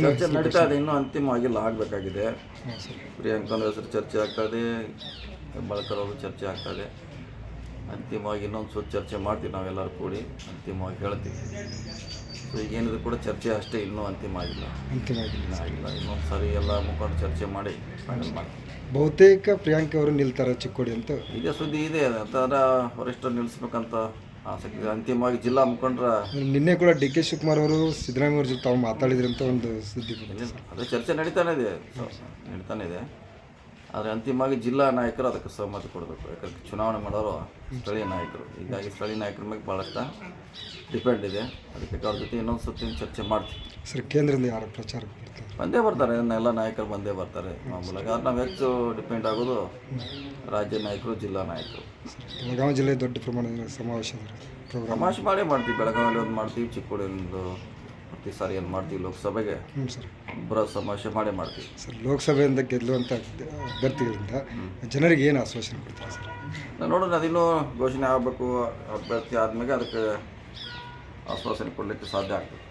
ಚರ್ಚೆ ನಡೀತಾ ಇದೆ, ಇನ್ನೂ ಅಂತಿಮವಾಗಿಲ್ಲ, ಆಗಬೇಕಾಗಿದೆ. ಹಾಂ ಸರ್. ಪ್ರಿಯಾಂಕನ ಹೆಸರು ಚರ್ಚೆ ಆಗ್ತಾಯಿದೆ, ಹೆಬ್ಬಾಳ್ಕರ್ ಅವರು ಚರ್ಚೆ ಆಗ್ತಾಯಿದೆ. ಅಂತಿಮವಾಗಿ ಇನ್ನೊಂದು ಸುತ್ತ ಚರ್ಚೆ ಮಾಡ್ತೀವಿ ನಾವೆಲ್ಲರೂ ಕೂಡಿ, ಅಂತಿಮವಾಗಿ ಹೇಳ್ತೀವಿ. ಸೊ ಈಗೇನಿದ್ರು ಕೂಡ ಚರ್ಚೆ ಅಷ್ಟೇ, ಇನ್ನೂ ಅಂತಿಮ ಆಗಿಲ್ಲ. ಇನ್ನೊಂದು ಸಾರಿ ಎಲ್ಲ ಮುಖಂಡು ಚರ್ಚೆ ಮಾಡಿ ಫೈನಲ್ ಮಾಡಿ. ಬಹುತೇಕ ಪ್ರಿಯಾಂಕ ಅವರು ನಿಲ್ತಾರೆ ಚಿಕ್ಕೋಡಿ ಅಂತ ಇದೇ ಸುದ್ದಿ ಇದೆ. ಅದರ ವರಿಷ್ಠರು ನಿಲ್ಲಿಸ್ಬೇಕಂತ ಆಸಕ್ತಿ ಇದೆ. ಅಂತಿಮವಾಗಿ ಜಿಲ್ಲಾ ಮುಖಂಡರ ನಿನ್ನೆ ಕೂಡ ಡಿ ಕೆ ಶಿವಕುಮಾರ್ ಅವರು ಸಿದ್ದರಾಮಯ್ಯ ಅವ್ರ ಜೊತೆ ತಾವು ಮಾತಾಡಿದ್ರು ಅಂತ ಒಂದು ಸುದ್ದಿ ಅದೇ ಚರ್ಚೆ ನಡೀತಾನೆ ಇದೆ. ಆದರೆ ಅಂತಿಮವಾಗಿ ಜಿಲ್ಲಾ ನಾಯಕರು ಅದಕ್ಕೆ ಸಹಮತಿ ಕೊಡಬೇಕು. ಯಾಕಂದರೆ ಚುನಾವಣೆ ಮಾಡೋರು ಸ್ಥಳೀಯ ನಾಯಕರು. ಹೀಗಾಗಿ ಸ್ಥಳೀಯ ನಾಯಕರ ಮೇಲೆ ಭಾಳಷ್ಟು ಡಿಪೆಂಡ್ ಇದೆ. ಅದಕ್ಕೆ ಅವ್ರ ಜೊತೆ ಇನ್ನೊಂದು ಸುತ್ತಿನ ಚರ್ಚೆ ಮಾಡ್ತೀವಿ. ಸರ್, ಕೇಂದ್ರದಿಂದ ಯಾರು ಪ್ರಚಾರಕ್ಕೆ ಬರ್ತಾರೆ? ಬಂದೇ ಬರ್ತಾರೆ, ಎಲ್ಲ ನಾಯಕರು ಬಂದೇ ಬರ್ತಾರೆ ಮಾಮೂಲಾಗಿ. ಆದರೆ ನಾವು ಹೆಚ್ಚು ಡಿಪೆಂಡ್ ಆಗೋದು ರಾಜ್ಯ ನಾಯಕರು, ಜಿಲ್ಲಾ ನಾಯಕರು. ಬೆಳಗಾವಿ ಜಿಲ್ಲೆ ದೊಡ್ಡ ಪ್ರಮಾಣದ ಸಮಾವೇಶ ಪ್ರೋಗ್ರಾಮ್ ಸಮಾವೇಶ ಮಾಡೇ ಮಾಡ್ತೀವಿ. ಬೆಳಗಾವಿಯಲ್ಲಿ ಒಂದು ಮಾಡ್ತೀವಿ, ಚಿಕ್ಕೋಡಿಯಲ್ಲಿ ಪ್ರತಿ ಸಾರಿ ಏನು ಮಾಡ್ತೀವಿ. ಲೋಕಸಭೆಗೆ ಸರ್ ಬೃಹತ್ ಸಮಾವೇಶ ಮಾಡೇ ಮಾಡ್ತೀವಿ. ಸರ್, ಲೋಕಸಭೆಯಿಂದ ಗೆಲ್ಲುವಂಥ ಅಭ್ಯರ್ಥಿಗಳಿಂದ ಜನರಿಗೆ ಏನು ಆಶ್ವಾಸನೆ ಕೊಡ್ತಾರೆ ಸರ್? ನೋಡೋಣ, ಅದಿನ್ನೂ ಘೋಷಣೆ ಆಗಬೇಕು. ಅಭ್ಯರ್ಥಿ ಆದಮೇಲೆ ಅದಕ್ಕೆ ಆಶ್ವಾಸನೆ ಕೊಡಲಿಕ್ಕೆ ಸಾಧ್ಯ ಆಗ್ತದೆ.